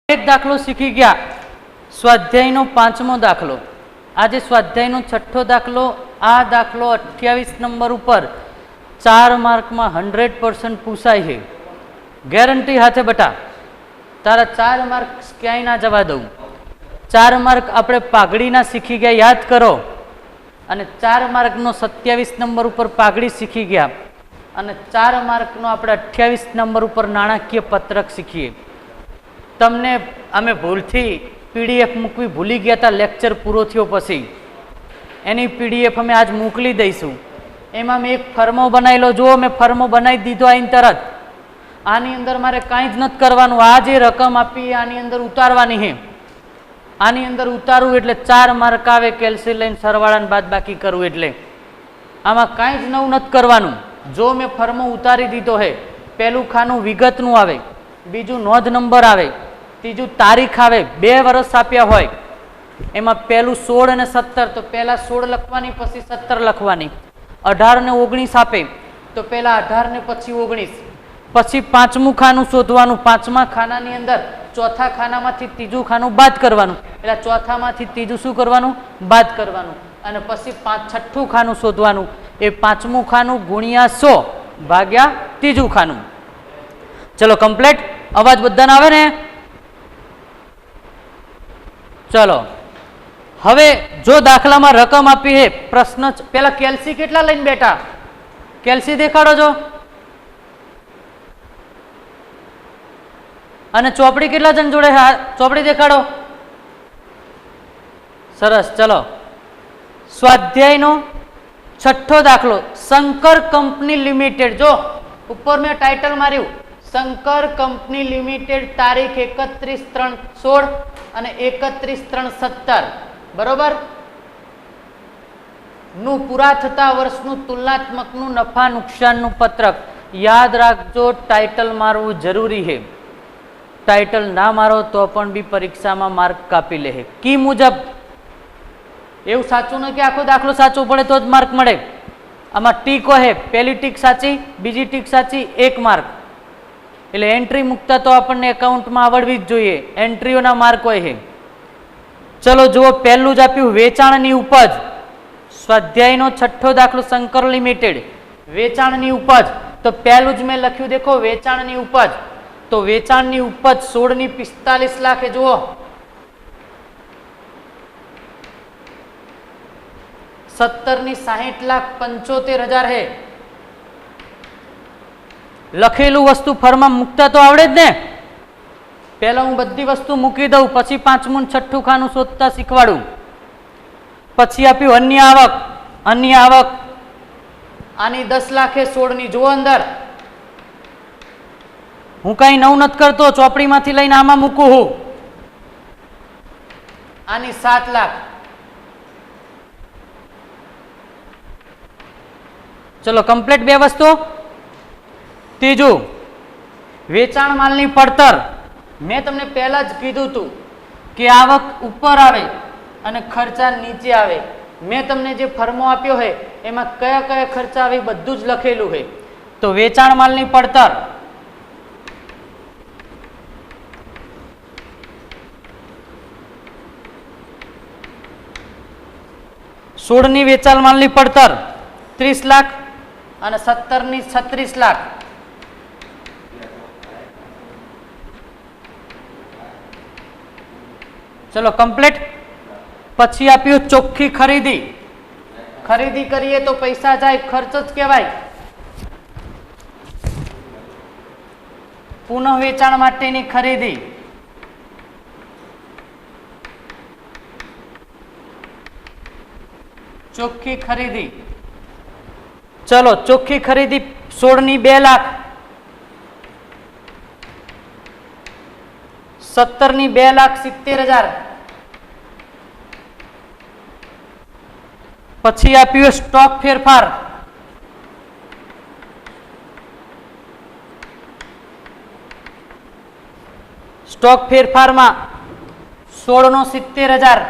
एक दाखलो सीखी गया स्वाध्यायनो पांचमो दाखलो। आज स्वाध्यायनो छठो दाखलो। आ दाखलो 28 नंबर पर 4 मार्क में 100% पूछाय है। गेरंटी हाथे बेटा तारा 4 मार्क क्या ना जवा दઉં। 4 मार्क अपने पाघड़ी ना सीखी गया याद करो અને 4 मार्क नो 27 नंबर पर पाघड़ी सीखी गया અને 4 मार्क नो આપણે 28 नंबर पर नाણાकीय पत्रक सीखीए। तमने अमे भूलथी पीडीएफ मूकवी भूली गया था लेक्चर पूरो थयो पछी एनी पीडीएफ अमे आज मोकली दईशुं। एमां मैं एक फर्मो बनावेलो जुओ मैं फर्मो बनावी दीधो आईने तरत। आनी अंदर मारे कांई ज नथी करवानुं। आ जे रकम आपी आनी अंदर उतारवानी है। आनी अंदर उतारू एटले 4 मार्क आवे। केल्सी लईने सरवाळा ने बादबाकी करूं एटले आमां कांई ज नवुं नथी करवानुं। जो मैं फर्मो उतारी दीधो है। पहेलुं खाનું विगतनुं आवे, बीजू नोंध नंबर आवे, तीजू तारीख आवे। 2 वर्ष आप्या होय एमां पहेलुं 16 અને 17 तो पहेला 16 लखवानी पछी 17 लखवानी। 18 ને 19 आपे तो पहेला 18 ने पछी 19। पछी पांचमું ખાનું शोधवानुं। पांचमा खानानी अंदर चौथा खानामांथी तीजું ખાનું बाद करवानुं। એટલે ચોથામાંથી ત્રીજું શું કરવાનું? બાદ કરવાનું। અને પછી છઠ્ઠું ખાનું શોધવાનું। એ પાંચમું ખાનું ગુણ્યા 100 ભાગ્યા ત્રીજું ખાનું। चलो कंप्लीट। अवाज बधाने आवे ने? चलो हवे जो दाखला में रकम आपी है प्रश्न पहला केल्सी केटला लईने बेटा? केल्सी देखाड़ो जो अने चोपड़ी केटला जन जोड़े है? चोपड़ी देखाड़ो। सरस। चलो स्वाध्यायनो छठो दाखलो शंकर कंपनी लिमिटेड। जो ऊपर में टाइटल मार्यु शंकर कंपनी लिमिटेड तारीख 31/3/16 અને 31/3/17 बरोबर नु पूरा थता वर्षनु तुलनात्मकनु नफा नुकसाननु पत्रक। याद राखजो टाइटल मारवू जरूरी है। टाइटल ना मारो तो पण भी परीक्षा में मार्क कापी ले। की मुजब एवं साचुं न कि आखो दाखलो साचो पड़े तो ज मार्क मळे। आमां टीको है, पहली टीक साची, बीजी टीक साची, 1 मार्क। એટલે એન્ટ્રી મૂકતા તો આપણને એકાઉન્ટમાં આવડવી જ જોઈએ। એન્ટ્રીઓના માર્ક હોય છે। ચલો જુઓ પહેલું જ આપ્યું વેચાણની ઉપજ। સ્વાધ્યાયનો છઠ્ઠો દાખલો શંકર લિમિટેડ વેચાણની ઉપજ। તો પહેલું જ મેં લખ્યું देखो વેચાણની ઉપજ। તો વેચાણની ઉપજ 16 ની 45 લાખ है। જુઓ 17 ની 60,75,000 है। लखेलू वस्तु फर्मा मुकता तो आवड़े ज ने। पहला हूँ बधी वस्तु मूकी दऊं पछी पांचमું छठ्ठું खाનું शोधता शीखवाडू। पछी आप्યું अन्य आवक। अन्य आवक आनी 10 लाख है 16 ની। जो अंदर हूँ कई नव नत करतो चौपड़ी मांथी लईने आमां मूकू हूँ। आनी 7 लाख। चलो कंप्लीट 2 वस्तु। तीजू वेचाण मालनी पड़तर। मैं तमने पहला ज कीधुं तुं कि आवक ऊपर आवे अने खर्चा नीचे आवे। मैं तमने जे फर्मो आप्यो है एमां कया कया खर्चा आवे बधुं ज लखेलुं है। तो वेचाण मालनी पड़तर 16 ની વેચાણ मालनी पड़तर 30 लाख અને 17 ની 36 लाख। चलो कंप्लीट। पछी आप्યું ચોખ્ખી खरीदी। खरीदी करिए तो पैसा जाए खर्च ज कहेवाय। पुनः वेचाण माटेनी खरीदी। ચોખ્ખી खरीदी। चलो ચોખ્ખી खरीदी 16 ની 2 लाख, 17 ની 2,70,000। પછી આપ્યું સ્ટોક ફેરફાર। સ્ટોક ફેરફારમાં 16 નો 70,000,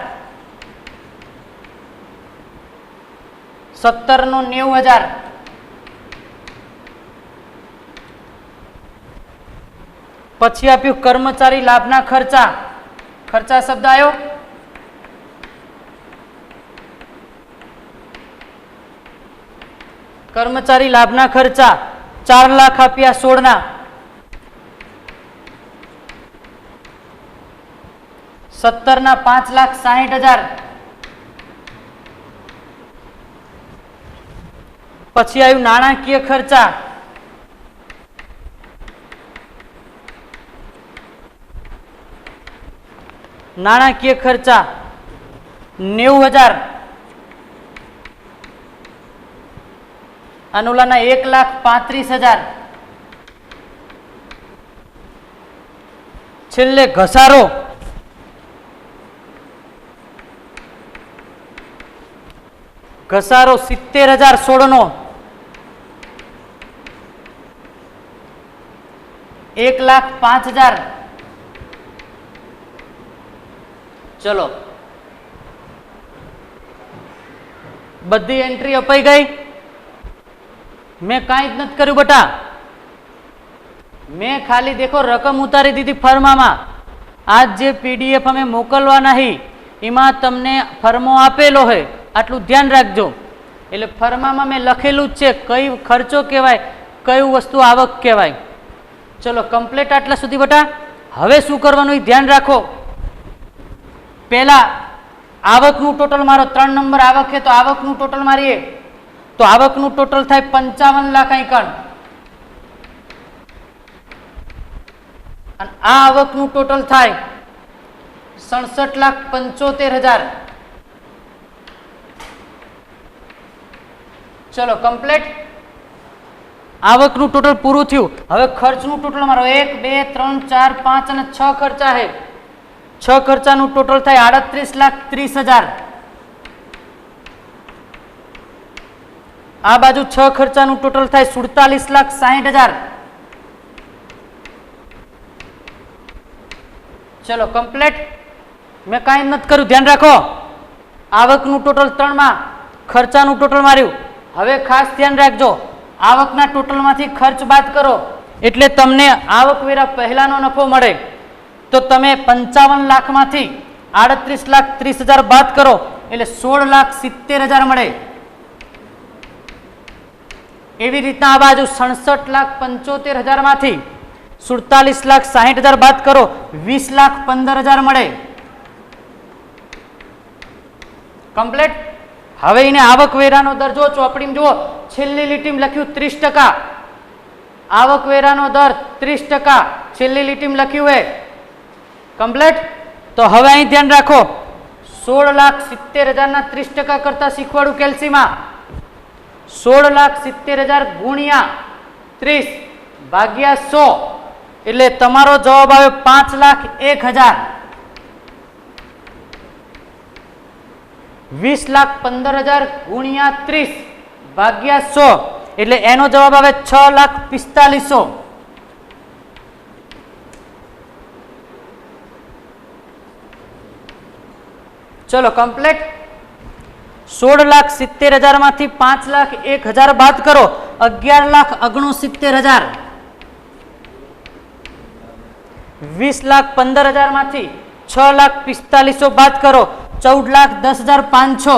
17 નો 90,000, . 16 પછી આપ્યું કર્મચારી લાભના ખર્ચા, ખર્ચા શબ્દ આવ્યો, કર્મચારી લાભના ખર્ચા 4 લાખ આપ્યા 16 ના, 17 ના 5,60,000, પછી આવ્યું નાણાકીય ખર્ચા, નાણાકીય ખર્ચા 90,000, અનુલાના 1,35,000, છેલ્લે ઘસારો, ઘસારો 70,016 નો 1,05,000. ચલો બધી એન્ટ્રી અપાઈ ગઈ. મેં કાંઈ જ નથી કર્યું બેટા, મેં ખાલી દેખો રકમ ઉતારી દીધી ફર્મામાં. આજ જે પીડીએફ અમે મોકલવા નહીં એમાં તમને ફર્મો આપેલો હોય, આટલું ધ્યાન રાખજો. એટલે ફર્મામાં મેં લખેલું જ છે કઈ ખર્ચો કહેવાય, કયું વસ્તુ આવક કહેવાય. ચલો કમ્પ્લીટ આટલા સુધી બેટા. હવે શું કરવાનું એ ધ્યાન રાખો. પહેલા આવકનું ટોટલ મારો 3 નંબર આવક છે તો આવકનું ટોટલ મારીએ તો આવકનું ટોટલ થાય 55 લાખ આઈકણ, અને આ આવકનું ટોટલ થાય 67,75,000. ચલો કમ્પ્લીટ. આવકનું ટોટલ પૂરું થયું. હવે ખર્ચનું ટોટલ મારો 1 2 3 4 5 અને 6 ખર્ચા છે. 6 ખર્ચાનું ટોટલ થાય 38,30,000. આ બાજુ 6 ખર્ચાનું ટોટલ થાય 47,60,000. ચલો કમ્પ્લીટ. મેં કાંઈ નથી કર્યું, ધ્યાન રાખો. આવકનું ટોટલ 3 માં, ખર્ચાનું ટોટલ માર્યું. હવે ખાસ ધ્યાન રાખજો, આવકના ટોટલમાંથી ખર્ચ બાદ કરો એટલે તમને આવકવેરા પહેલાનો નફો મળે. તો તમે 55 લાખમાંથી 38,30,000 બાદ કરો એટલે 16,70,000 મળે. એવી રીતના આ બાજુ 67,75,000 માંથી 47,60,000 બાદ કરો 20,15,000 મળે. કમ્પ્લીટ. હવે એને આવકવેરાનો દર જો ચોપડીમાં જુઓ, છેલ્લી લીટીમાં લખ્યું 30%. આવકવેરાનો દર 30%, છેલ્લી લીટીમાં લખ્યું હે. કમ્પ્લીટ. તો હવે અહીં ધ્યાન રાખો, 16,70,000 ના 30% કરતા શીખવાડું કેલ્સીમાં. 16,70,000 ગુણ્યા 30 ભાગ્યા 100 એટલે તમારો જવાબ આવે 5,01,000. 20,15,000 ગુણ્યા 30 ભાગ્યા 100 એટલે એનો જવાબ આવે 6,45,000. ચલો કમ્પ્લીટ. 16,70,000 માંથી 5,01,000 બાદ કરો 11,69,000. 20,15,000 માંથી 6,45,000 બાદ કરો 14,10,500.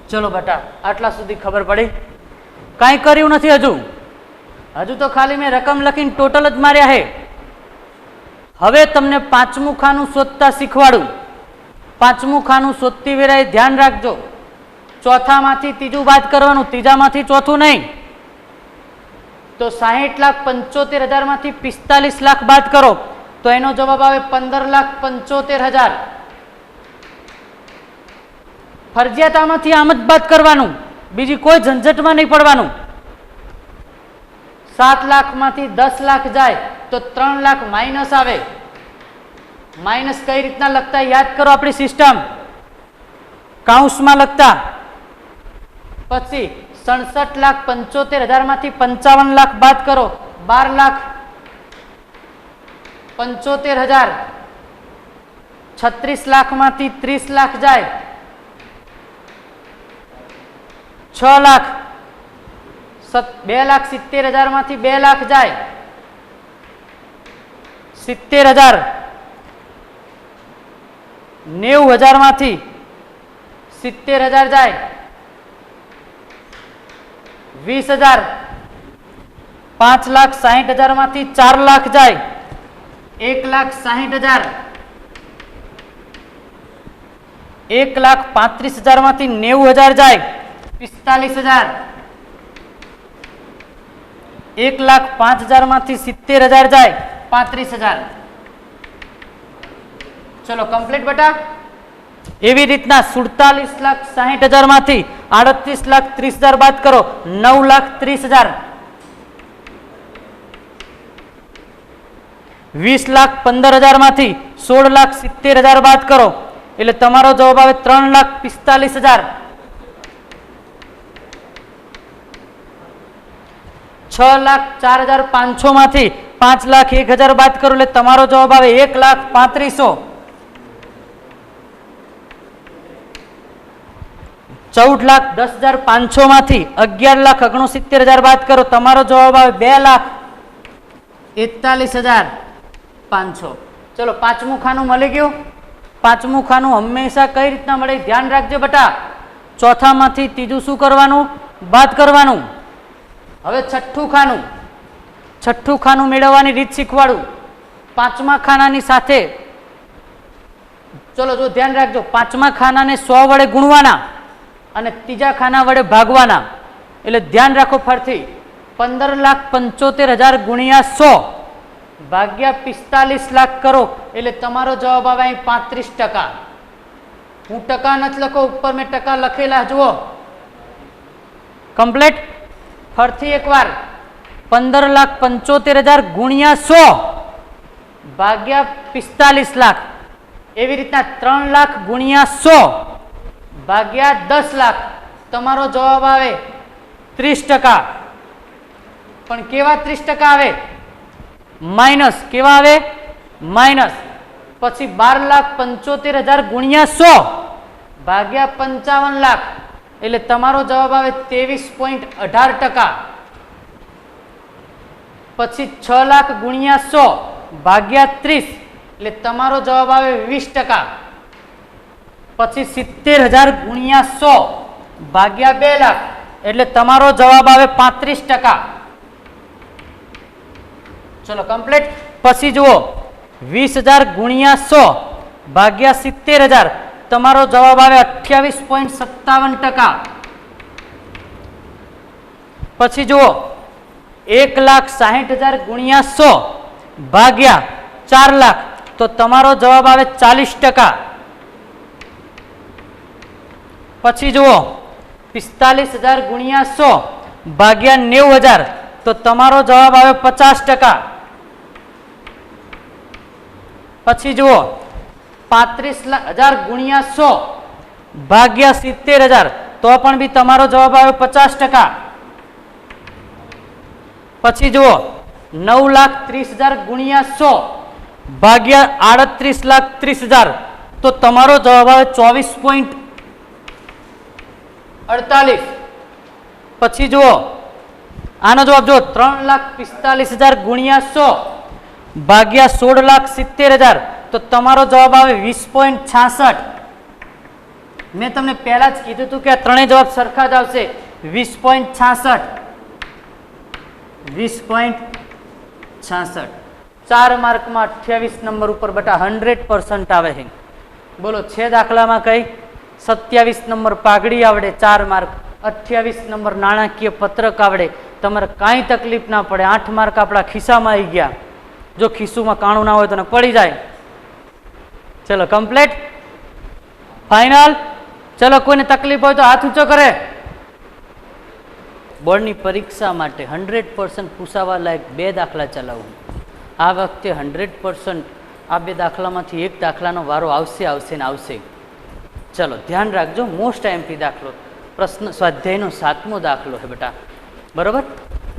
ચલો બેટા આટલા સુધી ખબર પડી? કાંઈ કર્યું નથી હજુ. હજુ તો ખાલી મેં રકમ લખીને ટોટલ જ માર્યા હે. હવે તમને 5મું ખાનું શોધતા શીખવાડું. 5મું ખાનું શોધતી વેળાએ ધ્યાન રાખજો, ચોથામાંથી ત્રીજું બાદ કરવાનું, ત્રીજામાંથી ચોથું નહીં. તો 60,75,000 માંથી 45 લાખ બાદ કરો તો એનો જવાબ આવે 15,75,000. ફરજિયાત આમાંથી આમ જ બાદ કરવાનું, બીજી કોઈ ઝંઝટમાં નહીં પડવાનું. 7 લાખમાંથી 10 લાખ જાય તો 3 લાખ માઇનસ આવે. માઇનસ કઈ રીતના લખતા યાદ કરો, આપણી સિસ્ટમ કાઉન્સમાં લખતા. પછી 67,75,000 માંથી 55 લાખ બાદ કરો 12,75,000. 36 લાખમાંથી 30 લાખ જાય 6 લાખ. 2,70,000 માંથી 2 લાખ જાય, 70,000, 90,000 માંથી 70,000 જાય, 20,000, 5,60,000 માંથી 4 લાખ જાય, 1,60,000, 1,35,000 માંથી 90,000 જાય, 45,000, 1,05,000 માંથી 70,000 જાય, 35,000. ચલો કમ્પ્લીટ બેટા. એવી રીતના 47,60,000 માંથી 38,30,000 બાદ કરો, 9,30,000. 20,15,000 માંથી 16,70,000 બાદ કરો એટલે તમારો જવાબ આવે 3,45,000. 6,04,500 માંથી 5,01,000 બાદ કરો એટલે તમારો જવાબ આવે 1,35,000. 14,10,500 માંથી 11,69,000 બાદ કરો તમારો જવાબ આવે 2,41,500. ચલો પાંચમું ખાનું મળી ગયું. પાંચમું ખાનું હંમેશા કઈ રીતના મળે ધ્યાન રાખજો બેટા. ચોથામાંથી ત્રીજું શું કરવાનું? બાદ કરવાનું. હવે છઠ્ઠું ખાનું. છઠ્ઠું ખાનું મેળવવાની રીત શીખવાડું. પાંચમા ખાનાની સાથે ચલો જો ધ્યાન રાખજો, પાંચમા ખાનાને 100 વડે ગુણવાના અને ત્રીજા ખાના વડે ભાગવાના. એટલે ધ્યાન રાખો ફરથી. 15,75,000 ગુણ્યા 100 ભાગ્યા 45 લાખ કરો એટલે તમારો જવાબ આવે અહીં 35%. હું ટકા નથી લખો, ઉપર મેં ટકા લખેલા જુઓ. કમ્પ્લીટ. ફરથી એકવાર 15,75,000 ગુણ્યા 100 ભાગ્યા 45 લાખ. એવી રીતના 3 લાખ ગુણ્યા 100 ભાગ્યા 10 લાખ. તમારો જવાબ આવે 30%. પણ કેવા 30% આવે? માઇનસ. કેવા આવે? માઇનસ. પછી 12,75,000 ગુણ્યા 100 ભાગ્યા 55 લાખ એટલે તમારો જવાબ આવે 23.18%. પછી 6 લાખ ગુણ્યા 100 ભાગ્યા 30 એટલે તમારો જવાબ આવે 20%. પછી 70,000 ગુણ્યા 100 ભાગ્યા 2 લાખ એટલે તમારો જવાબ આવે 35%. ચલો કમ્પ્લીટ. પછી જુઓ 20,000 ગુણ્યા 100 ભાગ્યા 70,000 તમારો જવાબ આવે 28.57%. પછી જુઓ 1,60,000 ગુણ્યા 100 ભાગ્યા 4 લાખ તો તમારો જવાબ આવે 40%. પછી જુઓ 45,000 ગુણ્યા 100 ભાગ્યા 90,000 તો તમારો જવાબ આવે 50%. પછી જુઓ 35,000 ગુણ્યા 100 ભાગ્યા 70,000 તો પણ બી તમારો જવાબ આવે 50%. પછી જુઓ 9,30,000 ગુણ્યા 100 ભાગ્યા 38,30,000 તો તમારો જવાબ આવે 24.48. પછી જુઓ આનો જવાબ જો 3,45,000 ગુણ્યા 100 ભાગ્યા 16,70,000 તો તમારો જવાબ આવે 20.66. મેં તમને પહેલા જ કીધું હતું કે આ ત્રણેય જવાબ સરખા જ આવશે. 20.66. 20.66. 4 માર્કમાં 28 નંબર ઉપર બેટા 100% આવે છે. બોલો છે દાખલામાં કઈ? 27 નંબર પાઘડી આવડે 4 માર્ક, 28 નંબર નાણાકીય પત્રક આવડે. તમારે કાંઈ તકલીફ ના પડે. 8 માર્ક આપણા ખિસ્સામાં આવી ગયા. જો ખિસ્સુમાં કાણું ના હોય તો પડી જાય. ચલો કમ્પ્લીટ. ફાઇનલ. ચલો કોઈને તકલીફ હોય તો હાથ ઊંચો કરે. બોર્ડની પરીક્ષા માટે 100% પૂછાવા લાયક 2 દાખલા ચલાવું. આ વખતે 100% આ 2 દાખલામાંથી એક દાખલાનો વારો આવશે આવશે ને આવશે. ચલો ધ્યાન રાખજો. મોસ્ટ આઈએમપી દાખલો પ્રશ્ન સ્વાધ્યાયનો 7મો દાખલો છે બેટા. બરોબર.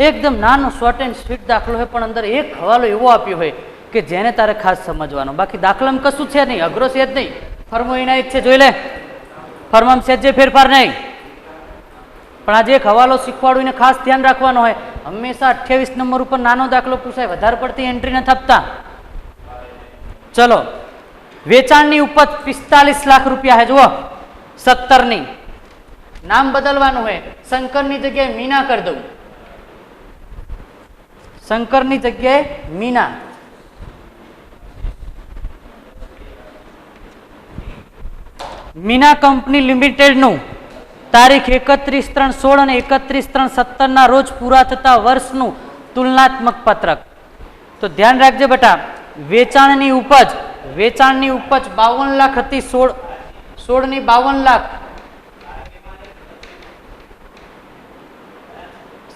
એકદમ નાનો શોર્ટ એન્ડ સ્વીટ દાખલો છે પણ અંદર એક હવાલો એવો આપ્યો હોય કે જેને તારે ખાસ સમજવાનો. બાકી દાખલામાં કશું છે નહીં, અઘરો છે જ નહીં. ફર્મો એના જ છે, જોઈ લે. ફર્મામાં છે જે ફેરફાર નહીં. પણ આજે એક હવાલો શીખવાડું એને ખાસ ધ્યાન રાખવાનો હોય, હંમેશા 28 નંબર ઉપર નાનો દાખલો પૂછાય, વધારે પડતી એન્ટ્રી નથી આપતા. ચલો, વેચાણની ઉપજ 45 લાખ રૂપિયા હે. જુઓ 17 નામ બદલવાનું હોય, શંકરની જગ્યાએ મીના કરી દઉં, શંકરની જગ્યાએ મીના. મીના કંપની લિમિટેડનું તારીખ 31/3/16 અને 31/3/17 ના રોજ પૂરા થતા વર્ષનું તુલનાત્મક પત્રક. તો ધ્યાન રાખજે બેટા, વેચાણની ઉપજ 52 લાખ હતી, 16 ની 52 લાખ,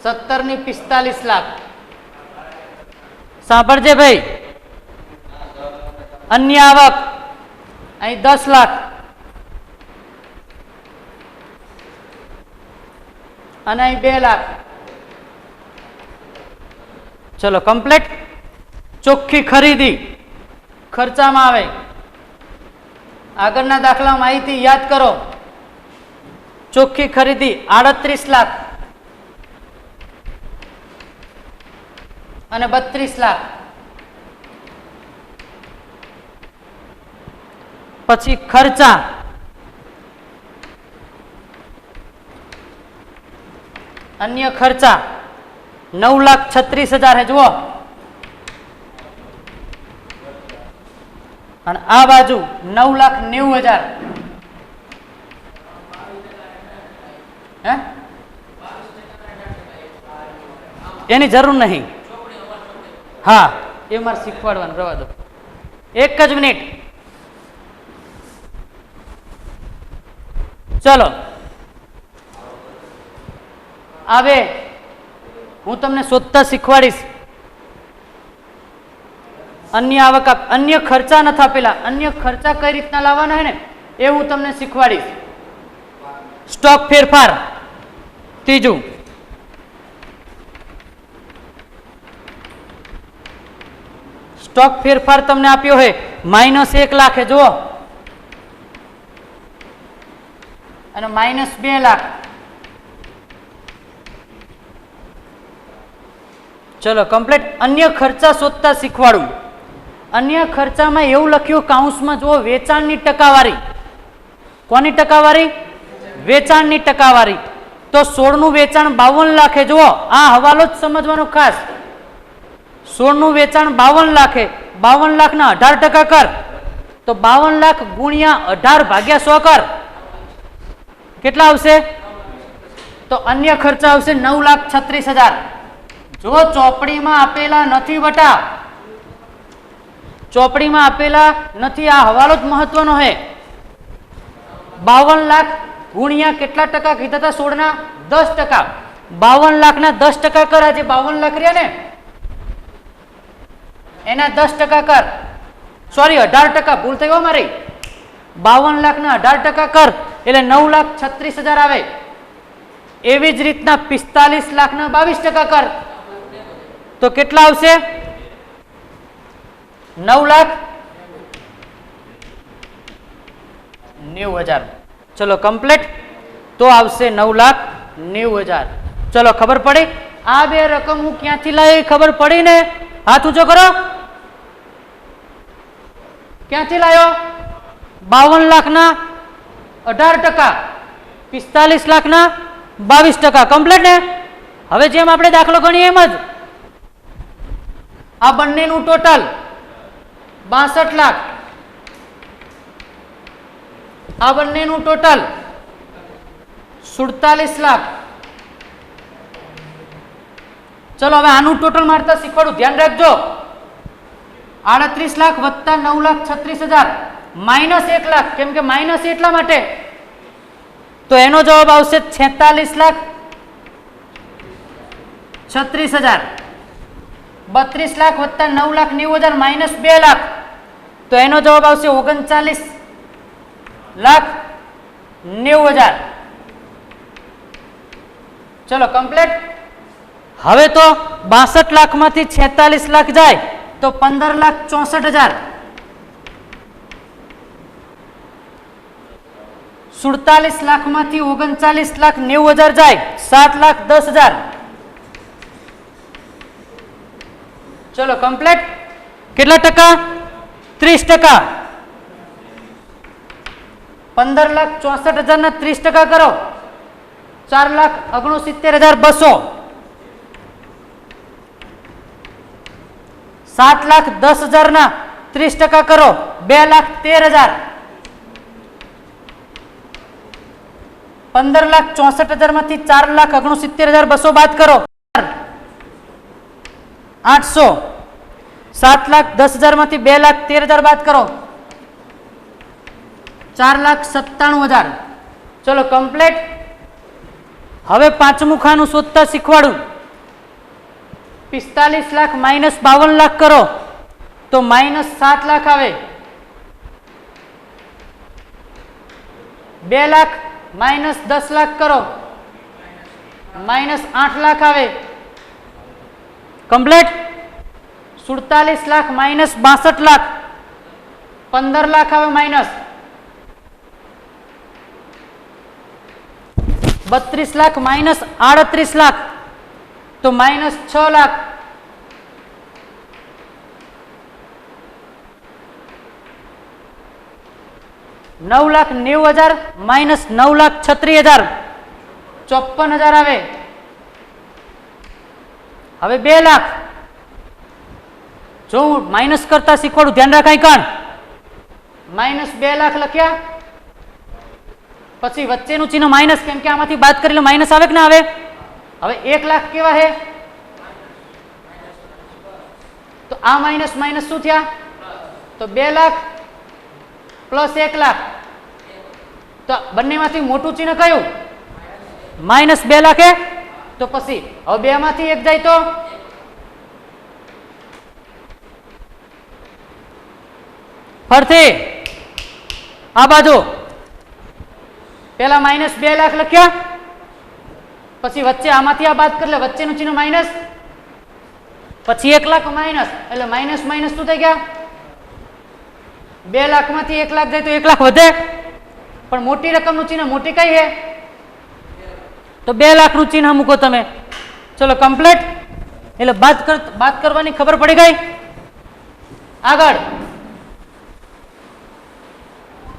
17 ની 45 લાખ. સાંભળજે ભાઈ, અન્ય આવક અહીં 10 લાખ અને અહીં 2 લાખ. ચલો કમ્પ્લીટ. ચોખ્ખી ખરીદી ખર્ચામાં આવે. આગળના દાખલા માહિતી યાદ કરો. ચોખ્ખી ખરીદી 38 લાખ અને 32 લાખ. પછી ખર્ચા અન્ય ખર્ચા 9,36,000 હે. જુઓ, અને આ બાજુ 9,90,000 હે. એની જરૂર નહીં. હા, એ મારે શીખવાડવાનું, રવા દો. એક જ મિનિટ. ચલો હવે હું તમને શોધતા શીખવાડીશ. અન્ય આવક, અન્ય ખર્ચા નથી આપેલા, અન્ય ખર્ચા કઈ રીતના લાવવાના હે ને એ હું તમને શીખવાડીશ. સ્ટોક ફેરફાર ત્રીજું, સ્ટોક ફેરફાર તમને આપ્યો હોય -1 લાખ. જુઓ, અને -2 લાખ. ચલો કમ્પ્લીટ. અન્ય ખર્ચા શોધતા શીખવાડું. અન્ય ખર્ચામાં એવું લખ્યું કાઉન્સમાં, જુઓ, વેચાણની ટકાવારી. કોની ટકાવારી? વેચાણની ટકાવારી. તો 16 નું વેચાણ 52 લાખે. જુઓ, આ હવાલો જ સમજવાનો ખાસ. 16 નું વેચાણ 52 લાખે, 52 લાખના 18% કર, તો 52 લાખ ગુણ્યા 18 ભાગ્યા 100 કર. કેટલા આવશે? તો અન્ય ખર્ચા આવશે 9,36,000. જો ચોપડીમાં આપેલા નથી બટા, ચોપડીમાં આપેલા નથી. આ હવાલો જ મહત્વનો છે. 52 લાખ ગુણ્યા કેટલા ટકા કીધા હતા? 16 ના 10%. 52 લાખના 10% કર. આજે 52 લાખ રહ્યા ને એના 10% કર. સોરી, 18%, ભૂલ થઈ હો મારી. 52 લાખના 18% કર એટલે 9,36,000 આવે. એવી જ રીતના 45 લાખના 22% કર તો કેટલા આવશે? 9,90,000. ચલો કમ્પ્લીટ. તો આવશે 9,90,000. ચલો ખબર પડી? આ બે રકમ હું ક્યાંથી લાવી ખબર પડી ને? હાથ ઊંચો કરો. ક્યાંથી લાવ્યો? 52 લાખના 18%, 45 લાખના 22%. કમ્પ્લીટ ને? હવે જેમ આપણે દાખલો ગણીએ એમ જ આ બંનેનું ટોટલ 62 લાખ, આ બંનેનું ટોટલ 47 લાખ. ચલો હવે આનું ટોટલ મારતા શીખવાડું, ધ્યાન રાખજો. 38 લાખ વત્તા 9,36,000 -1 લાખ. કેમ કે માઇનસ એટલા માટે, તો એનો જવાબ આવશે 46,36,000. 32 લાખ વત્તા 9,90,000 -2 લાખ, તો એનો જવાબ આવશે 39,90,000. ચલો કમ્પ્લીટ. હવે તો 62 લાખમાંથી 46 લાખ જાય તો 15,64,000. 47 લાખમાંથી 39,90,000 જાય, 7,10,000. ચલો કમ્પ્લીટ. કેટલા ટકા? 30%. 15,64,000 ના 30% કરો, 4,69,200. 7,10,000 ના 30% કરો, 2,13,000. 15,64,000 માંથી 4,69,200 બાદ કરો, 800. 7,10,000 માંથી 2,13,000 બાદ કરો, 4,97,000. ચલો કમ્પ્લીટ. હવે પાંચમું ખાનું શોધતા શીખવાડું. 45 લાખ માઇનસ 52 લાખ કરો તો માઇનસ 7 લાખ આવે. 2 લાખ માઇનસ 10 લાખ કરો, માઇનસ 8 લાખ આવે. કમ્પ્લીટ. 47 લાખ માઇનસ 62 લાખ, 15 લાખ આવે માઇનસ. 32 લાખ માઇનસ 38 લાખ તો માઇનસ 6 લાખ. 9,90,000 માઇનસ 9,36,000, 54,000 આવે. હવે 2 લાખ. જો હું માઇનસ કરતા શીખવાડું, ધ્યાન રાખાય. કાણ માઇનસ 2 લાખ લખ્યા, પછી વચ્ચેનું ચિહ્ન માઇનસ, કેમ કે આમાંથી બાદ કરી લો, માઇનસ આવે કે ના આવે? હવે 1 લાખ કેવા હે? તો આ માઇનસ માઇનસ શું થયા? તો 2 લાખ પ્લસ 1 લાખ. તો બંનેમાંથી મોટું ચિહ્ન કયું? માઇનસ 2 લાખ હે. તો પછી હવે 2 માંથી 1 જાય તો ફરતી આ બાજુ. પેલા માઇનસ 2 લાખ લખ્યા, પછી વચ્ચે આમાંથી આ બાદ કરી લે, વચ્ચેનું ચિહ્ન માઇનસ, પછી 1 લાખ માઇનસ, એટલે માઇનસ માઇનસ શું થઈ ગયા? 2 લાખ માંથી 1 લાખ જાય તો 1 લાખ વધે, પણ મોટી રકમનું ચિહ્ન મોટી કઈ છે? તો 2 લાખનું ચિહ્ન મૂકો તમે. ચલો કમ્પ્લીટ. એટલે બાદ કરવાની ખબર પડી ગઈ. આગળ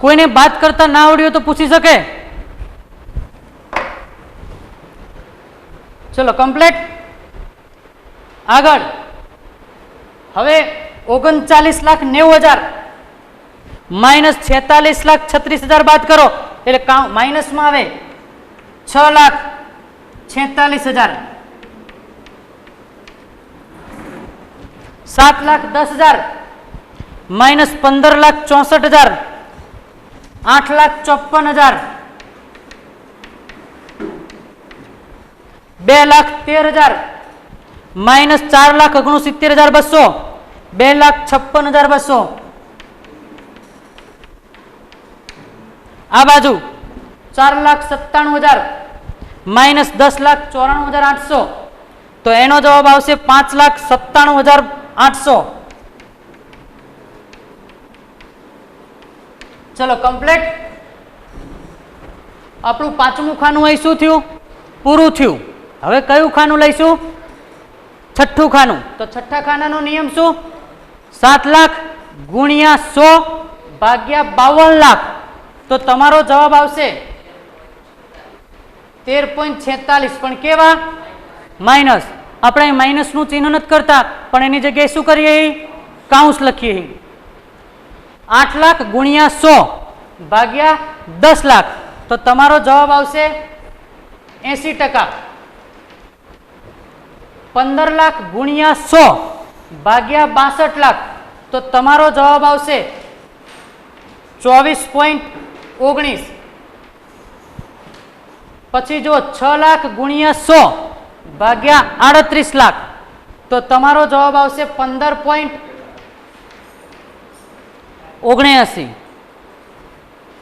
કોઈને બાદ કરતા ના આવડ્યું તો પૂછી શકે. ચલો કમ્પ્લીટ. આગળ હવે 39,90,000 માઇનસ 46,36,000 બાદ કરો એટલે માઇનસમાં આવે 6,46,000. 7,10,000 માઇનસ 15,64,000, 8,54,000. 2,13,000 માઇનસ 4,69,200, 2,56,200. આ બાજુ 4,97,000 માઇનસ 10,94,800, તો એનો જવાબ આવશે 5,97,800. ચલો કમ્પ્લીટ. આપણું પાંચમું ખાનું અહીં શું થયું? પૂરું થયું. હવે કયું ખાનું લઈશું? છઠ્ઠું ખાનું. તો છઠ્ઠા ખાનાનો નિયમ શું? 7 લાખ ગુણ્યા 100 ભાગ્યા 52 લાખ. તો તમારો જવાબ આવશે 13.46. પણ કેવા? માઇનસ. આપણે માઇનસનું ચિહ્ન નથી કરતા, પણ એની જગ્યાએ શું કરીએ? કાઉન્સ લખીએ. 8 લાખ ગુણ્યા 100 ભાગ્યા 10 લાખ. તો તમારો જવાબ આવશે 80%. 15 લાખ ગુણ્યા 100 ભાગ્યા 62 લાખ. તો તમારો જવાબ આવશે 24.19. પછી જો 6 લાખ ગુણ્યા 100 ભાગ્યા 38 લાખ. તો તમારો જવાબ આવશે 15.79.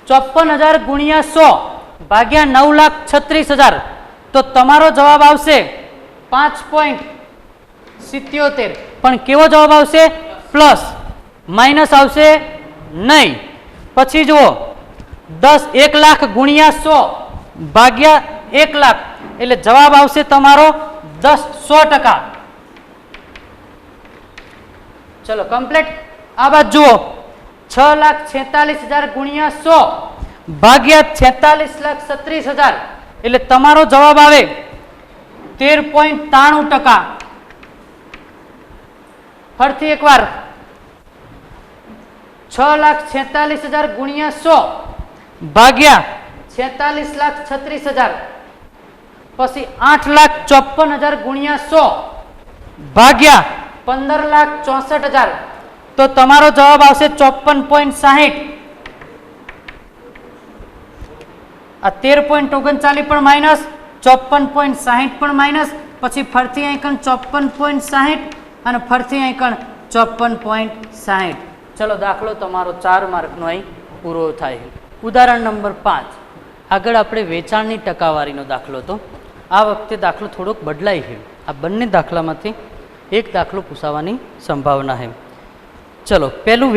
54,000 ગુણ્યા 100 ભાગ્યા 9,36,000. તો તમારો જવાબ આવશે 5.77. પણ કેવો જવાબ આવશે? પ્લસ. માઇનસ આવશે નહીં. પછી જુઓ 1 લાખ ગુણ્યા 100 ભાગ્યા 1 લાખ એટલે જવાબ આવશે તમારો 100%. ચલો કમ્પ્લીટ. આ બાજુ જુઓ 6,46,000 ગુણ્યા 100 ભાગ્યા 46,36,000 એટલે તમારો જવાબ આવે 13.93%. ફરીથી એકવાર 6,46,000 ગુણ્યા 100 ભાગ્યા 46,36,000 પછી 8,54,000 ગુણ્યા 100 ભાગ્યા 15,64,000 તો તમારો જવાબ આવશે 54.60. આ 13.39 પણ માઇનસ, 54.60 પણ માઇનસ, પછી ફરતી અહીં કણ 54.60 અને ફરતી અહીં કણ 54.60. ચલો દાખલો તમારો 4 માર્કનો અહીં પૂરો થાય. ઉદાહરણ નંબર 5. આગળ આપણે વેચાણની ટકાવારીનો દાખલો હતો. આ વખતે દાખલો થોડોક બદલાય છે. આ બંને દાખલામાંથી એક દાખલો પૂછાવાની સંભાવના છે. ચલો પહેલું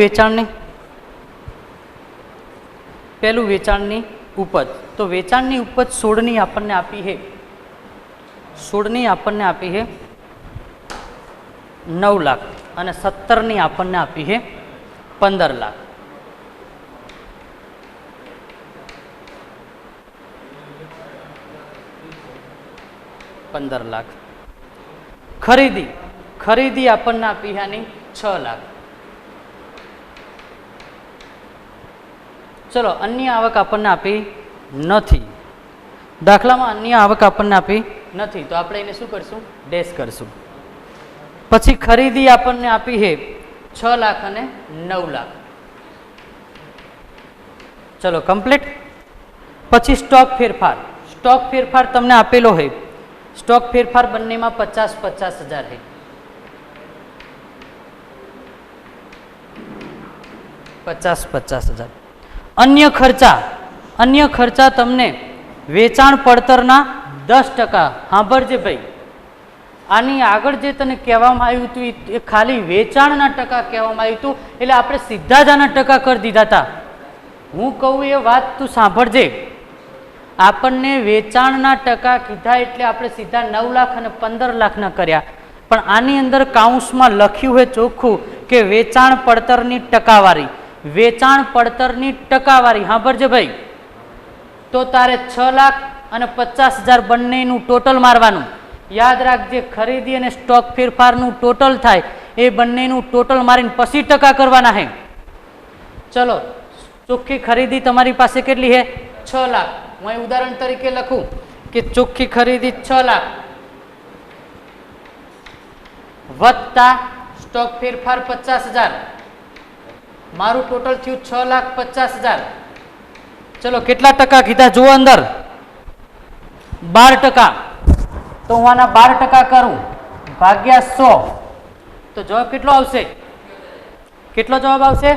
વેચાણની ઉપજ. તો વેચાણની ઉપજ 16ની આપણને આપી છે. 16ની આપણને આપી છે 9 લાખ અને 17ની આપણને આપી છે 15 લાખ. ખરીદી આપણને આપી છે 6 લાખ. ચલો અન્ય આવક આપણને આપી નથી. દાખલામાં અન્ય આવક આપણને આપી નથી તો આપણે એને શું કરશું? ડેશ કરશું. પછી ખરીદી આપણને આપી છે 6 લાખ અને 9 લાખ. ચલો કમ્પ્લીટ. પછી સ્ટોક ફેરફાર તમને આપેલો છે. સ્ટોક ફેરફાર બંનેમાં 50,000 છે. 50,000. અન્ય ખર્ચા તમને વેચાણ પડતરના 10%. સાંભળજે ભાઈ, આની આગળ જે તને કહેવામાં આવ્યું હતું એ ખાલી વેચાણના ટકા કહેવામાં આવ્યું હતું એટલે આપણે સીધા જ આના ટકા કરી દીધા હતા. હું કહું એ વાત તું સાંભળજે. આપણને વેચાણના ટકા કીધા એટલે આપણે સીધા 9 લાખ અને 15 લાખના કર્યા. પણ આની અંદર કાઉન્સમાં લખ્યું હોય ચોખ્ખું કે વેચાણ પડતરની ટકાવારી. સાંભળજે ભાઈ. તો તારે 6 લાખ અને 50,000 બંનેનું ટોટલ મારવાનું. યાદ રાખજે, ખરીદી અને સ્ટોક ફેરફારનું ટોટલ થાય એ બંનેનું ટોટલ મારીને પછી ટકા કરવાના છે. ચલો ચોખ્ખી ખરીદી તમારી પાસે કેટલી છે? 6 લાખ. હું અહીં ઉદાહરણ તરીકે લખું કે ચોખ્ખી ખરીદી 6 લાખ વત્તા સ્ટોક ફેરફાર 50,000. મારું ટોટલ થયું 6,50,000. ચલો કેટલા ટકા કીધા જુઓ અંદર? 12%. તો હું આના 12% કરું ભાગ્યા 100 તો જવાબ કેટલો આવશે? કેટલો જવાબ આવશે?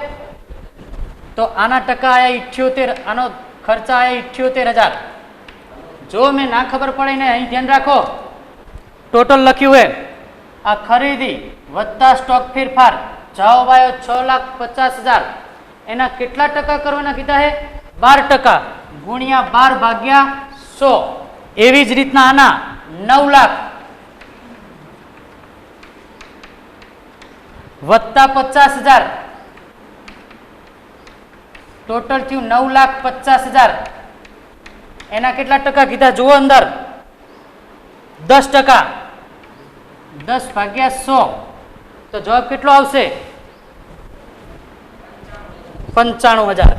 તો આના ટકા આયા 78, આનો ખર્ચા આયા 78,000. જો મેં ના ખબર પડે ને અહીં ધ્યાન રાખો, ટોટલ લખ્યું હે આ ખરીદી વત્તા સ્ટોક ફેરફાર જવાબ આવ્યો 6,50,000. એના કેટલા ટકા કરવાના કીધા હે? 12% ગુણ્યા 12 ભાગ્યા 100. એવી જ રીતના આના 9 લાખ વત્તા 50,000 ટોટલ થયું 9,50,000. એના કેટલા ટકા કીધા જુઓ અંદર? 10%. 10 ભાગ્યા 100 તો જવાબ કેટલો આવશે? 95,000.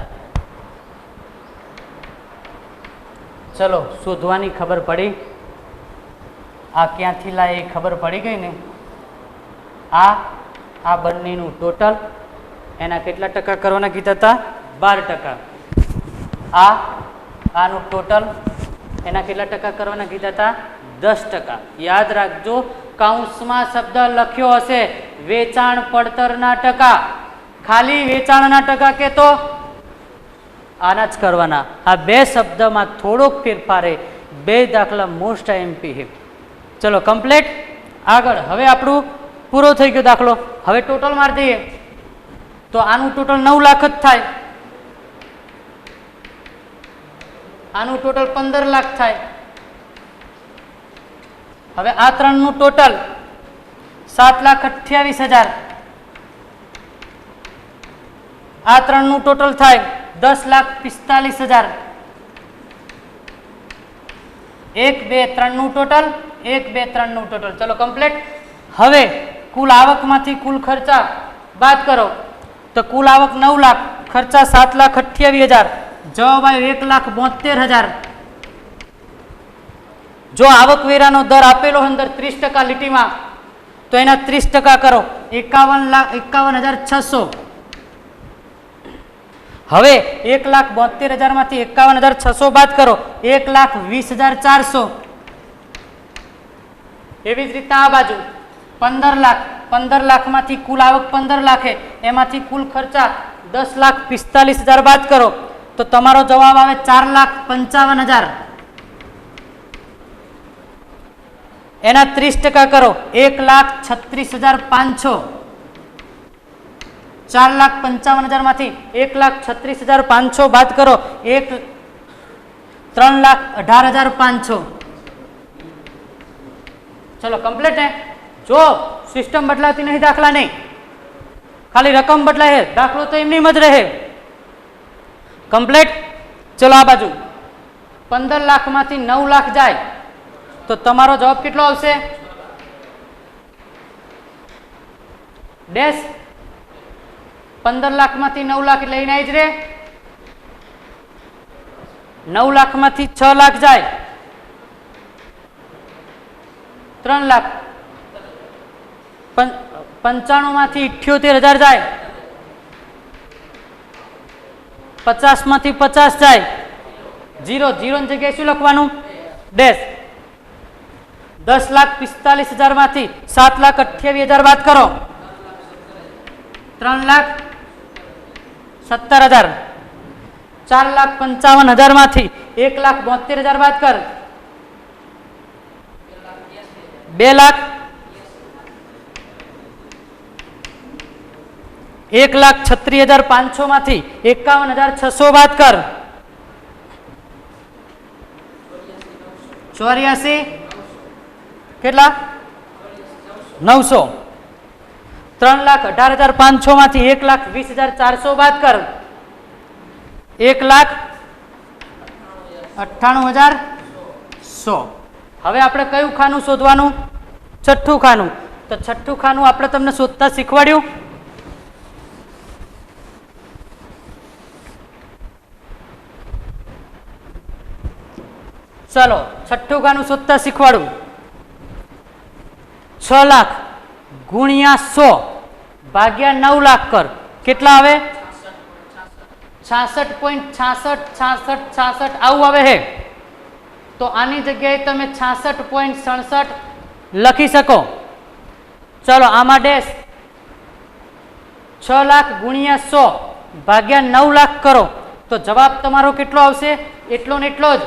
ચલો શોધવાની ખબર પડી. આ ક્યાંથી લાય એ ખબર પડી ગઈ ને. આ બંનેનું ટોટલ એના કેટલા ટકા કરવાના કીધા હતા? 12%. આનું ટોટલ એના કેટલા ટકા કરવાના કીધા હતા? 10%. યાદ રાખજો, કાઉન્સમાં શબ્દ લખ્યો હશે વેચાણ પડતરના ટકા. ખાલી વેચાણના ટકા કે તો આના જ કરવાના. આ બે શબ્દમાં થોડોક ફેરફાર. 2 દાખલા મોસ્ટ આઈએમપી છે. ચલો કમ્પ્લીટ. આગળ હવે આપણું પૂરો થઈ ગયો દાખલો. હવે ટોટલ મારી દઈએ તો આનું ટોટલ 9 લાખ જ થાય. આનું ટોટલ 15 લાખ થાય. હવે આ ત્રણનું ટોટલ 7,28,000. આ ત્રણનું ટોટલ થાય 10,45,000. 1 2 3 નું ટોટલ 1 2 3 નું ટોટલ. ચલો કમ્પ્લીટ. હવે કુલ આવકમાંથી કુલ ખર્ચા બાદ કરો તો કુલ આવક 9 લાખ, ખર્ચા 7,28,000, જવાબ આવ્યો 1,72,000. જો આવકવેરાનો દર આપેલો અંદર 30% લીટીમાં તો એના 30% કરો 51,600. હવે 1,72,000 માંથી 51,600 બાદ કરો 1,20,400. એવી જ રીતના આ બાજુ 15 લાખ, 15 લાખમાંથી કુલ આવક 15 લાખ એમાંથી કુલ ખર્ચા 10,45,000 બાદ કરો તો તમારો જવાબ આવે 4,55,000. એના 30% કરો 1,36,500. 4,55,000 માંથી 1,36,500 બાદ કરો 3,18,500. ચલો કમ્પ્લીટ હે. જો સિસ્ટમ બદલાતી નહીં, દાખલા નહીં, ખાલી રકમ બદલાય, દાખલો તો એમની જ રહે. કમ્પ્લીટ. ચલો આ બાજુ 15 લાખમાંથી 9 લાખ જાય તો તમારો જવાબ કેટલો આવશે? ડેશ 15 લાખમાંથી 9 લાખ લઈને આવી જ રે. 9 લાખમાંથી 6 લાખ જાય 3 લાખ. 95 માંથી 78,000 જાય. 50 માંથી 50 જાય. 0 ની જગ્યાએ શું લખવાનું? ડેશ. 10,45,000 માંથી 7,28,000 બાદ કરો 3,17,000. 4,55,000 માંથી 1,72,000 બાદ કર 2 લાખ. 1,36,500 માંથી 51,600 બાદ કર 84. કેટલા? 900. 3,18,500 માંથી 1,20,400 બાદ કર 1,98,100. હવે આપણે કયું ખાનું શોધવાનું? છઠ્ઠું ખાનું. તો છઠ્ઠું ખાનું આપણે તમને શોધતા શીખવાડ્યું. ચલો છઠ્ઠું ખાનું શોધતા શીખવાડું. 6 લાખ ગુણ્યા 100 ભાગ્યા 9 લાખ કર. કેટલા આવે? 66.66 આવું આવે હે. તો આની જગ્યાએ તમે 66.67 લખી શકો. ચલો આમાં ડેશ 6 લાખ ગુણ્યા 100 ભાગ્યા 9 લાખ કરો તો જવાબ તમારો કેટલો આવશે? એટલો ને એટલો જ.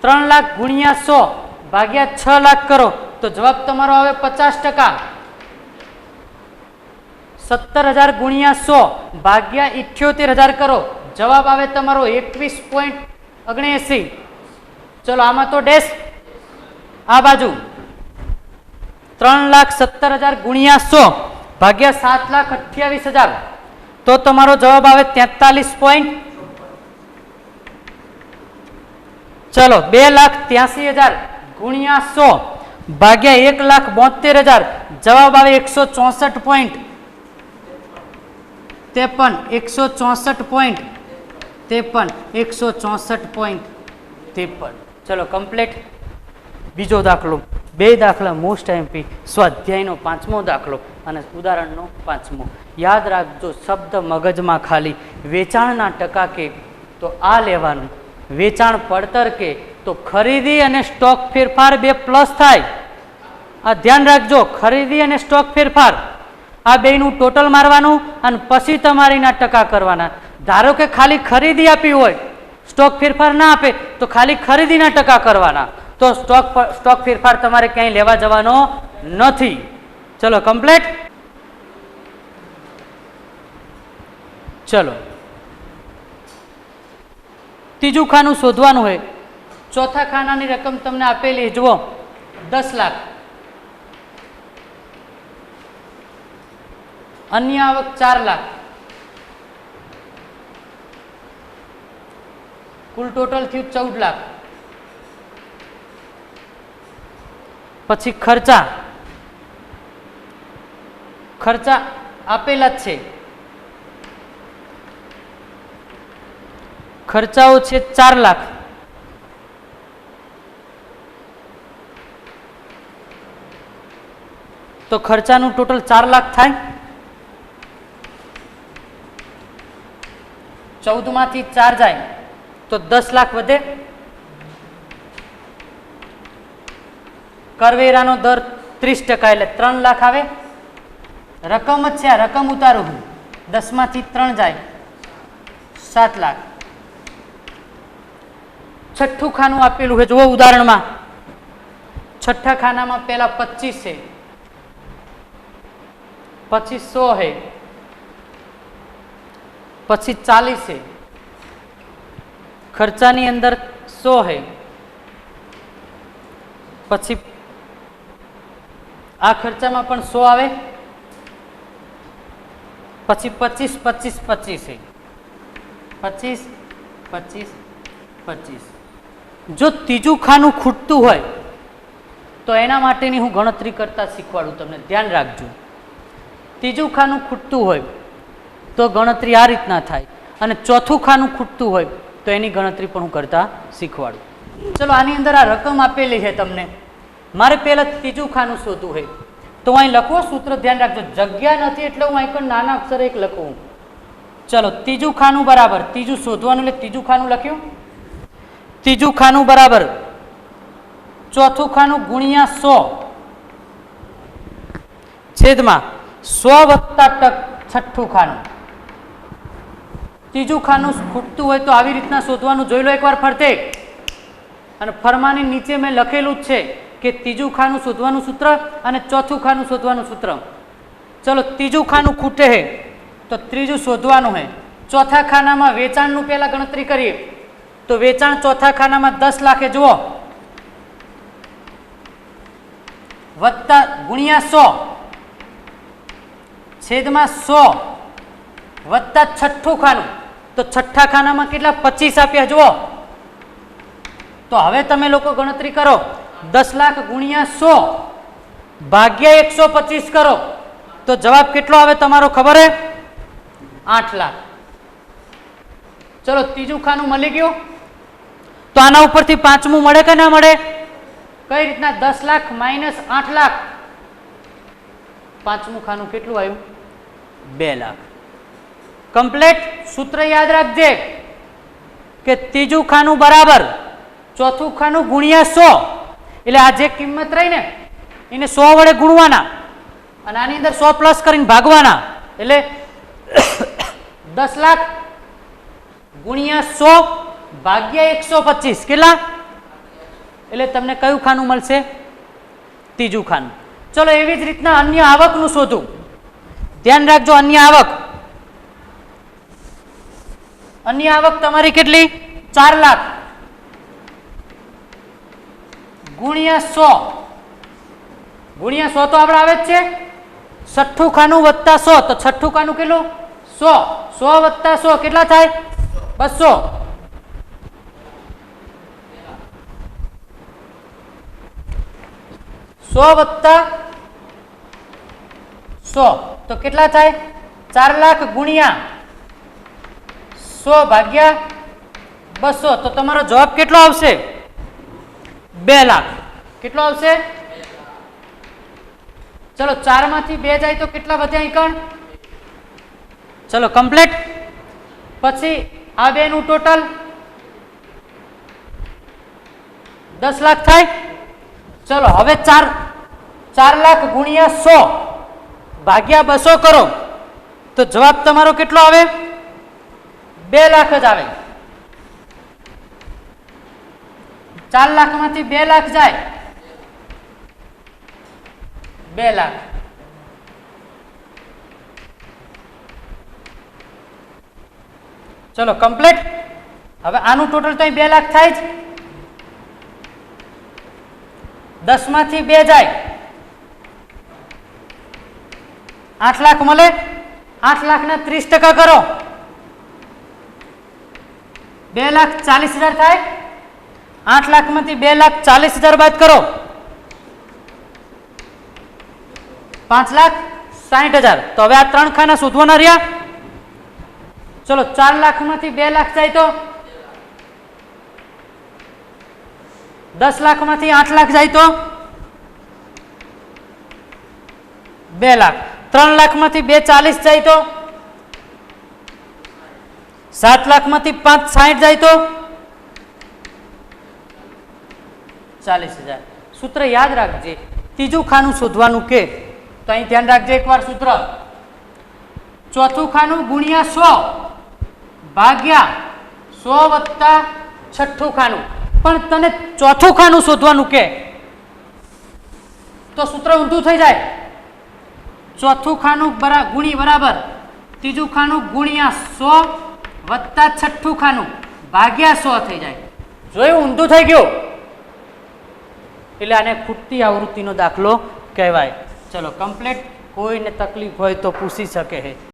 3 લાખ ગુણ્યા 100 ભાગ્યા 6 લાખ કરો તો જવાબ તમારો આવે 50%. 17,000 ગુણ્યા 100 ભાગ્યા 78,000 કરો જવાબ આવે તમારો 21.79. ચલો આમાં તો ડેશ. આ બાજુ 3,17,000 ગુણ્યા 100 ભાગ્યા 7,28,000 તો તમારો જવાબ આવે 43. ચલો 2,83,000 ગુણ્યા 100 ભાગ્યા 1,72,000 જવાબ આવે 164.53. 164.53. ચલો કમ્પ્લીટ. બીજો દાખલો. 2 દાખલા મોસ્ટ એમપી. સ્વાધ્યાયનો 5મો દાખલો અને ઉદાહરણનો 5મો. યાદ રાખજો, શબ્દ મગજમાં ખાલી. વેચાણના ટકા કે તો આ લેવાનું, વેચાણ પડતર કે તો ખરીદી અને સ્ટોક ફેરફાર 2 પ્લસ થાય. આ ધ્યાન રાખજો, ખરીદી અને સ્ટોક ફેરફાર આ બેનું ટોટલ મારવાનું અને પછી તમારીના ટકા કરવાના. ધારો કે ખાલી ખરીદી આપી હોય, સ્ટોક ફેરફાર ના આપે તો ખાલી ખરીદીના ટકા કરવાના. તો સ્ટોક ફેરફાર તમારે ક્યાંય લેવા જવાનો નથી. ચલો કમ્પ્લીટ. ચલો ત્રીજું ખાનું શોધવાનું હોય. ચોથા ખાનાની રકમ તમને આપેલી જુઓ 10 લાખ. અન્ય આવક 4 લાખ. કુલ ટોટલ થયું 14 લાખ. પછી ખર્ચા આપેલા જ છે. ખર્ચાઓ છે 4 લાખ. તો ખર્ચાનું ટોટલ 4 લાખ થાય. 14 માંથી 4 જાય તો 10 લાખ વધે. કરવેરાનો દર 30% એટલે 3 લાખ આવે. રકમ જ છે, આ રકમ ઉતારું હું. 10 માંથી 3 જાય 7 લાખ. છઠ્ઠું ખાનું આપેલું છે જુઓ ઉદાહરણમાં. છઠ્ઠા ખાનામાં પહેલા 25 છે, પછી 100 है, પછી 40 है. ખર્ચાની અંદર 100 है, પછી આ ખર્ચામાં પણ 100 આવે, પછી 25 25 25 है, 25 25 25. જો ત્રીજું ખાનું ખૂટતું હોય તો એના માટેની હું ગણતરી કરતા શીખવાડું તમને, ધ્યાન રાખજો. ત્રીજું ખાનું ખૂટતું હોય તો ગણતરી આ રીતના થાય, અને ચોથું ખાનું ખૂટતું હોય તો એની ગણતરી પણ હું કરતા શીખવાડું. ચલો આની અંદર આ રકમ આપેલી છે તમને. મારે પહેલા ત્રીજું ખાનું શોધવું હોય તો અહીં લખવો, સૂત્ર ધ્યાન રાખજો. જગ્યા નથી એટલે હું અહીં નાના અક્ષરે એક લખું. ચલો ત્રીજું ખાનું બરાબર, ત્રીજું શોધવાનું એટલે ત્રીજું ખાનું લખ્યું. ત્રીજું ખાનું બરાબર ચોથું ખાનું ગુણ્યા 100 છેદમાં 100 વત્તા છઠ્ઠું ખાનું. ત્રીજું ખાનું ખૂટતું હોય તો આવી રીતના શોધવાનું. જોઈ લો એકવાર ફરતે. અને ફરમાની નીચે મેં લખેલું જ છે કે ત્રીજું ખાનું શોધવાનું સૂત્ર અને ચોથું ખાનું શોધવાનું સૂત્ર. ચલો ત્રીજું ખાનું ખૂટે છે તો ત્રીજું શોધવાનું છે. ચોથા ખાનામાં વેચાણનું પહેલા ગણતરી કરીએ તો વેચાણ ચોથા ખાનામાં 10 લાખે જુઓ, વત્તા ગુણ્યા 100 છેદમાં 100 વત્તા છઠ્ઠું ખાનું. તો છઠ્ઠા ખાનામાં કેટલા 25 આપ્યા જુઓ. તો હવે તમે લોકો ગણતરી કરો. 10 લાખ ગુણ્યા 100 ભાગ્યા 125 કરો તો જવાબ કેટલો આવે તમારો ખબર હે? 8 લાખ. ચલો ત્રીજું ખાનું મળી ગયું. તો આના ઉપરથી પાંચમું મળે કે ના મળે? કઈ રીતના? 10 લાખ માઇનસ 8 લાખ. પાંચમું ખાનું કેટલું આવ્યું? 2 લાખ. કમ્પ્લીટ. સૂત્ર યાદ રાખજે કે ત્રીજું ખાનું બરાબર ચોથું ખાનું ગુણ્યા 100. એટલે આ જે કિંમત રહી ને એને 100 વડે ગુણવાના અને આની અંદર 100 પ્લસ કરીને ભાગવાના. એટલે 10 લાખ ગુણ્યા 100 ભાગ્યા 125 કેટલા? એટલે તમને કયું ખાનું મળશે? ત્રીજું ખાનું. ચલો એવી જ રીતના અન્ય આવકનું શોધું. ધ્યાન રાખજો. અન્ય આવક તમારી કેટલી? 4 લાખ ગુણ્યા 100. ગુણ્યા 100 તો આપણે આવે જ છે. છઠ્ઠું ખાનું વત્તા 100 તો છઠ્ઠું ખાનું કેટલું? 100. 100 વત્તા 100 કેટલા થાય? 200. વત્તા 100 તો કેટલા થાય? 4 લાખ ગુણ્યા 100 ભાગ્યા 200 તો તમારો જવાબ કેટલો આવશે? 2 લાખ. કેટલો આવશે? ચલો 4 માંથી 2 જાય તો કેટલા વધ્યા ઈકણ? ચલો કમ્પ્લીટ. પછી આ બે નું ટોટલ 10 લાખ થાય. ચલો હવે 4 લાખ ગુણ્યા 100 ભાગ્યા 200 કરો તો જવાબ તમારો કેટલો આવે? 2 લાખ જ આવે. 4 લાખ માંથી 2 લાખ જાય 2 લાખ. ચલો કમ્પ્લીટ. હવે આનું ટોટલ તો અહીં 2 લાખ થાય જ. 10 માંથી 2 જાય 8 લાખ મળે. 8 લાખના 30% કરો 2,40,000 થાય. 8 લાખમાંથી 2,40,000 બાદ કરો 5,60,000. તો હવે આ 3 ખાના શોધવાના રહ્યા. ચલો 4 લાખમાંથી 2 લાખ જાય તો 10 લાખમાંથી 8 લાખ જાય તો 2 લાખ. 3 લાખમાંથી 2,40 જાય તો 7 લાખમાંથી 5,60 જાય તો 40,000. સૂત્ર યાદ રાખજે. ત્રીજું ખાનું શોધવાનું કે તો અહીં ધ્યાન રાખજે એકવાર સૂત્ર. ચોથું ખાનું ગુણ્યા 100 ભાગ્યા 100 વત્તા છઠ્ઠું ખાનું. પણ તને ચોથું ખાનું શોધવાનું કે તો સૂત્ર ઊંધું થઈ જાય. ચોથું ખાનું ગુણી બરાબર ત્રીજું ખાનું ગુણ્યા 100 વત્તા છઠ્ઠું ખાનું ભાગ્યા 100 થઈ જાય. જોયું ઊંધું થઈ ગયું એટલે આને ખૂટતી આવૃત્તિનો દાખલો કહેવાય. ચલો કમ્પ્લીટ. કોઈને તકલીફ હોય તો પૂછી શકે છે.